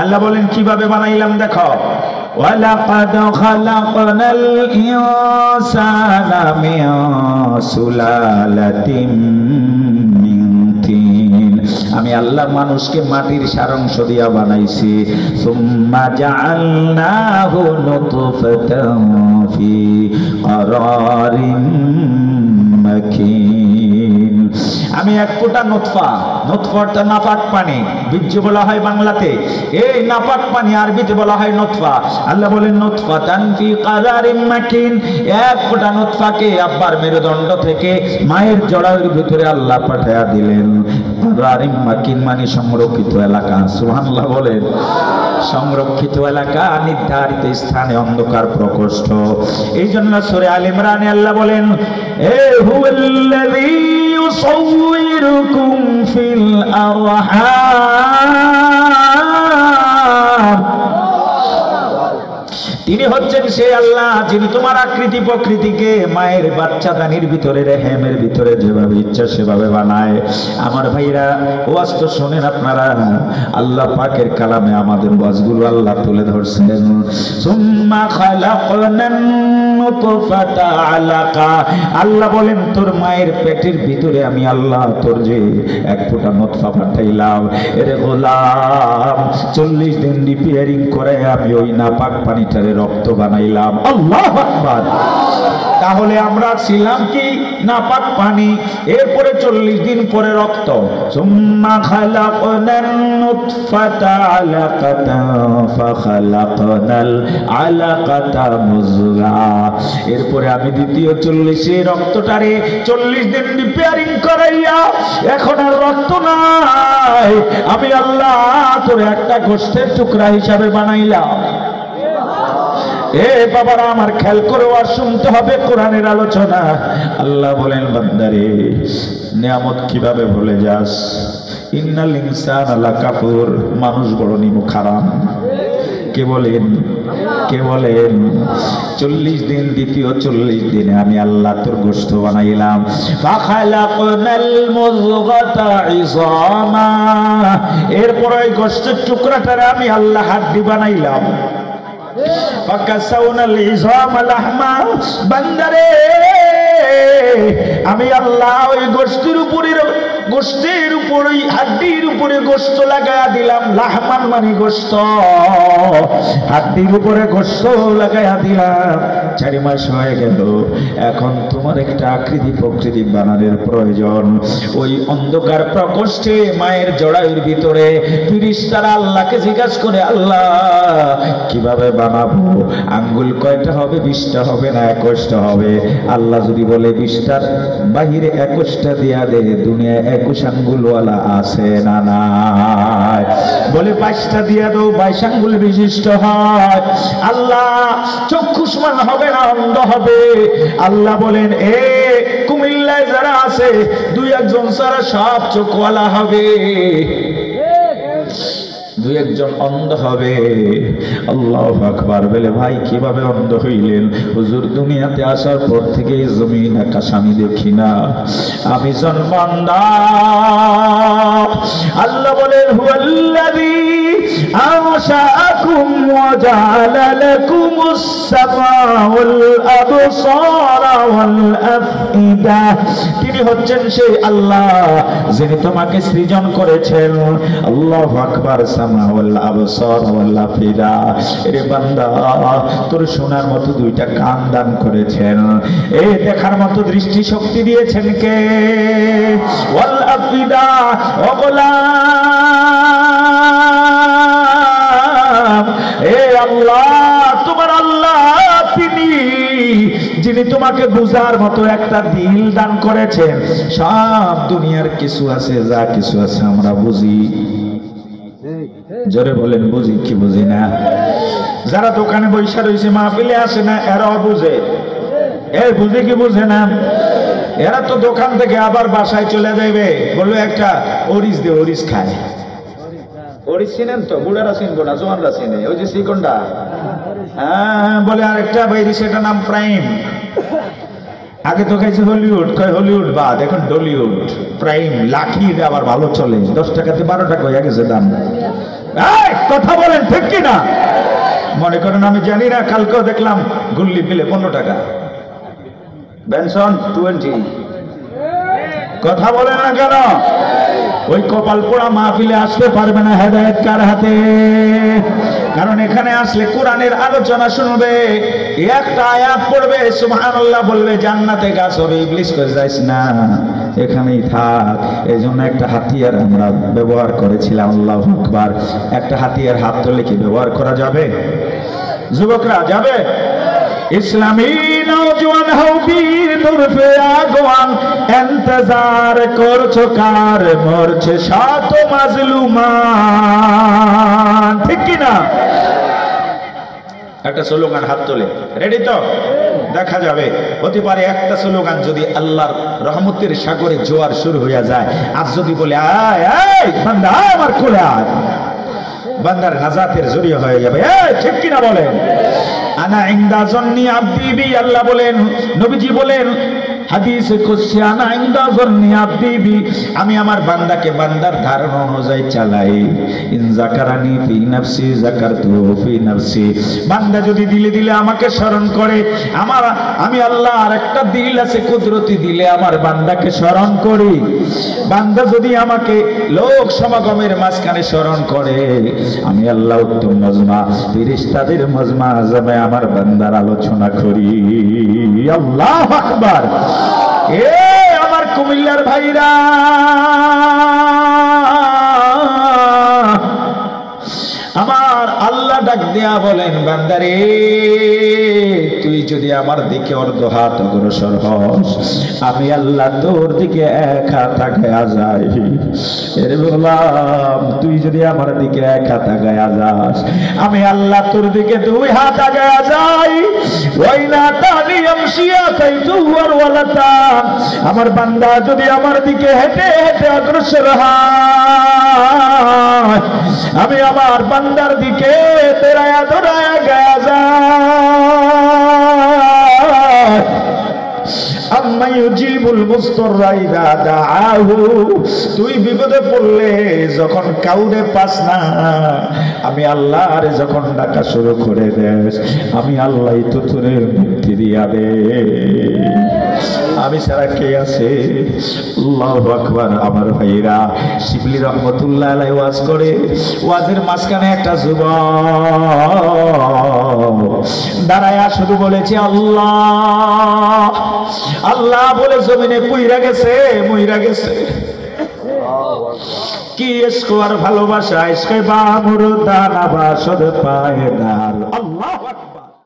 আল্লাহ বলেন কিভাবে বানাইলাম দেখো, ওয়ালাকাদ খালাকনাল ইনসানা মিন সুলালাতিন মিন তিন, আমি আল্লাহ মানুষকে মাটির সারাংশ দিয়া বানাইছি। সুম্মা জাআলনাহু নুতফাতান ফি ক্বারারিন মাকিন, আমি এক ফোঁটা নুতফা, নুতফাটা নাপাক পানি, বীর্য বলা হয় বাংলাতে, এই নাপাক পানি আরবিতে বলা হয় নুতফা। আল্লাহ বলেন নুতফাতান ফি ক্বারারিন মাকিন, এক ফোঁটা নুতফাকে আব্বার মেরুদণ্ড থেকে মায়ের জড়ার ভিতরে আল্লাহ পাঠায়া দিলেন। ক্বারারিন মাকিন মানে সংরক্ষিত এলাকা। সুবহানাল্লাহ বলেন। সংরক্ষিত এলাকা, নির্ধারিত স্থানে, অন্ধকার প্রকোষ্ঠ। এই জন্য সূরা আল ইমরানে আল্লাহ বলেন, এ হুয়াল্লাযী ইউসাউইরুকুম ফিল আরহাম, তিনি হচ্ছেন সেই আল্লাহ যিনি তোমার আকৃতি প্রকৃতিকে মায়ের বাচ্চাদানির ভিতরে, রেহেমের ভিতরে যেভাবে ইচ্ছা সেভাবে বানায়। আমার ভাইরা ওয়াজ তো শোনেন আপনারা, আল্লাহ পাকের কালামে আমাদের ওয়াজগুলো আল্লাহ তুলে ধরছেন। সুম্মা খালাকনান নুতফাতা আলাকা, আল্লাহ বলেন তোর মায়ের পেটের ভিতরে আমি আল্লাহ তোর যে এক ফোঁটা নুতফা পাঠাইলাম, এরে গোলাম 40 দিন রিপেয়ারিং করে আমি ওই নাপাক পানিটারে রক্ত বানাইলাম। আল্লাহু আকবার। তাহলে আমরা ছিলাম কি নাপাক পানি, এরপরে 40 দিন পরে রক্ত। সুম্মা খালাকনান নুতফাতা আলাকাতান ফাখালাকনাল আলাকাতা মুযগা, এরপরে আমি দ্বিতীয় 40 রক্তটারে 40 দিন রিপেয়ারিং করাইয়া এখন আর রক্ত নাই, আমি আল্লাহ তোর একটা গোশতের টুকরা হিসাবে বানাইলাম। এ বাবারা আমার খেয়াল করে আর শুনতে হবে কোরআনের আলোচনা। আল্লাহ বলেন বান্দারে নিয়ামত কিভাবে ভুলে যাস, ইন্নাল ইনসানা লাকাফুর, মানুষ বড় নিমুখ হারাম। কে বলেন? কে বলেন? 40 দিন, দ্বিতীয় 40 দিনে আমি আল্লাহ তোর গোশত বানাইলাম। ফাখালাকনাল মুযগাতা ইযামা, এরপর ওই গোশতের টুকরাটারে আমি আল্লাহ হাড্ডি বানাইলাম। ফাকাসাউনাল ইযামা লাহমা, বান্দারে আমি আল্লাহ ওই গোশতের উপরে, গোশতের উপরে, হাড্ডির উপরে গোশত লাগায়া দিলাম। লাহমান মানে গোশত, হাড্ডির উপরে গোশত লাগায়া দিলাম। 4 মাস হয়ে গেল, এখন তোমার একটা আকৃতি প্রকৃতি বানানোর প্রয়োজন। ওই অন্ধকার প্রকোষ্ঠে মায়ের জড়াইয়ের ভিতরে ফেরেশতারা আল্লাহকে জিজ্ঞাসা করে, আল্লাহ কিভাবে বানাবো? আঙ্গুল কয়টা হবে? 20টা হবে না 21টা হবে? আল্লাহ যদি বলে 20টার বাহিরে 21টা দিয়া দে, দুনিয়ায় 21 আঙ্গুলওয়ালা আছে না নাই? বলে 22টা দিয়া দাও, 22 আঙ্গুল বিশিষ্ট হয়। আল্লাহ চক্ষুষ্মান হবে না, অন্ধ হবে? আল্লাহ বলেন এ কুমিল্লায় যারা আছে 2-1 ছাড়া সব চোখওয়ালা হবে, 2-1 অন্ধ হবে। আল্লাহু আকবার। বলে ভাই কিভাবে অন্ধ হইলেন? হুজুর দুনিয়াতে আসার পর থেকে জমিন আকাশ আমি দেখি না, আমি জন্মান্ধা। আল্লাহ বলেন হুয়াল্লাযী আনশাআকুম ওয়া জাআলা লাকুমুস সামআ ওয়াল আবসারা ওয়াল আফইদা, তিনি হচ্ছেন সেই আল্লাহ যিনি তোমাকে সৃজন করেছেন। আল্লাহু আকবার। সামা ওয়াল আবসার ওয়াল আফইদা, এরে বান্দা তোর শোনার মতো 2টা কান দান করেছেন, এই দেখার মতো দৃষ্টি শক্তি দিয়েছেন কে? ওয়াল আফইদা, ও গোলাম এ আল্লাহ তোমার আল্লাহ তিনি যিনি তোমাকে বুঝার মতো একটা দিল দান করেছেন। সব দুনিয়ার কিছু আছে, যা কিছু আছে আমরা বুঝি, জোরে বলেন বুঝি কি বুঝি না? যারা দোকানে বৈশা রয়েছে মাহফিলে আসে না, এরাও বুঝে। এ বুঝে কি বুঝে না? এরা তো দোকান থেকে আবার বাসায় চলে যাবে, বললো একটা ওরিস দে, ওরিস খায়। ওরিস চিনেন তো? বুড়ারা চিনবো না, জোয়ানরা চিনে। ওই যে সিকন্ডা, হ্যাঁ বলে আরেকটা বাইরে, সেটা নাম প্রাইম। আগে তো খাইছে হলিউড, কয় হলিউড বাদ, এখন ডলিউড। প্রাইম লাখি আবার ভালো চলে, 10 টাকাতে 12 টাকা হয়ে গেছে দাম। এই কথা বলেন ঠিক কি না? মনে করেন আমি জানি না, কালকেও দেখলাম গুল্লি পিলে 15 টাকা, বেনসন 20। কথা বলে না কেন? ওই কপাল পোড়া মাহফিলে আসতে পারবে না। হেদায়েত কার হাতে? কারণ এখানে আসলে কোরআনের আলোচনা শুনবে, একটা আয়াত পড়বে, সুবহানাল্লাহ বলবে, জান্নাতে গাছ হবে। ইবলিস কই যাইস না, এখানেই থাক। এই জন্য একটা হাতিয়ার আমরা ব্যবহার করেছিলাম। আল্লাহু আকবার। একটা হাতিয়ার হাত তুলে কি ব্যবহার করা যাবে? যুবকরা যাবে? ইসলামী নওজওয়ান হও বীর তুরফে আগওয়ান, ইন্তজার করছো কার, মরছে শত মাজলুমান। ঠিক কি না? একটা স্লোগান হাত তোলে, রেডি তো? দেখা যাবে। হতে পারে একটা স্লোগান যদি আল্লাহর রহমতের সাগরে জোয়ার শুরু হয়ে যায়, আর যদি বলে আয় আয় বান্দা আমার কোলে আয়, বান্দার নাজাতের জরিয়া হয়ে যাবে। ঠিক কিনা বলেন? আনা ইনদা জন্নি আব্দি বি, আল্লাহ বলেন, নবীজি বলেন হাদিসে কুদসি, আনা ইনদা জন্নি আব্দি বি, আমি আমার বান্দাকে বান্দার ধারণা অনুযায়ী চালাই। ইন যাকারানি ফি নাফসি যাকারতুহু ফি নাফসি, বান্দা যদি দিলে দিলে আমাকে স্মরণ করে, আমি আল্লাহ আর একটা দিল আছে, কুদরতি দিলে আমার বান্দাকে স্মরণ করি। বান্দা যদি আমাকে লোক সমাগমের মাঝখানে স্মরণ করে, আমি আল্লাহ উত্তম মজমা ফেরেশতাদের মজমা আজমে আমার বান্দার আলোচনা করি। আল্লাহু আকবার। এ আমার কুমিল্লার ভাইরা, আমার আল্লাহ ডাক দেয়া বলেন, বান্দারে তুই যদি আমার দিকে অর্ধ হাত অগ্রসর হস, আমি আল্লাহ তোর দিকে এক হাত আগায়া যাই। এর বললাম, তুই যদি আমার দিকে এক হাত আগায়া যাস, আমি আল্লাহ তোর দিকে 2 হাত আগায়া যাই। ওয়াইনা তানি আমশিয়া কাইতু ওয়ালাতা, আমার বান্দা যদি আমার দিকে হেঁটে হেঁটে অগ্রসর হয়, আমি আমার বান্দার দিকে তেরায়া দৌড়ায়া গায়া যায়। আম্মা ইউজিবুল মুস্তাররা ইযা দাআহু, তুই বিপদে পড়লে যখন কাউরে পাস না, আমি আল্লাহর যখন ডাকা শুরু করে দেস, আমি আল্লাহই তো তোরে মুক্তি দিয়া দে। আমি ছাড়া কে আছে? আল্লাহু আকবার। আমার ভাইরা, শিবলি রহমতুল্লাহ আলাইহি ওয়াজ করে, ওয়াজের মাঝখানে একটা যুবক দাঁড়ায়া শুধু বলেছে আল্লাহ আল্লাহ বলে জমিনে পুইরা গেছে, মইরা গেছে। কি ইশক আর ভালোবাসা, ইশকে বামুর দানা বাসদ পায়দার। আল্লাহু আকবার।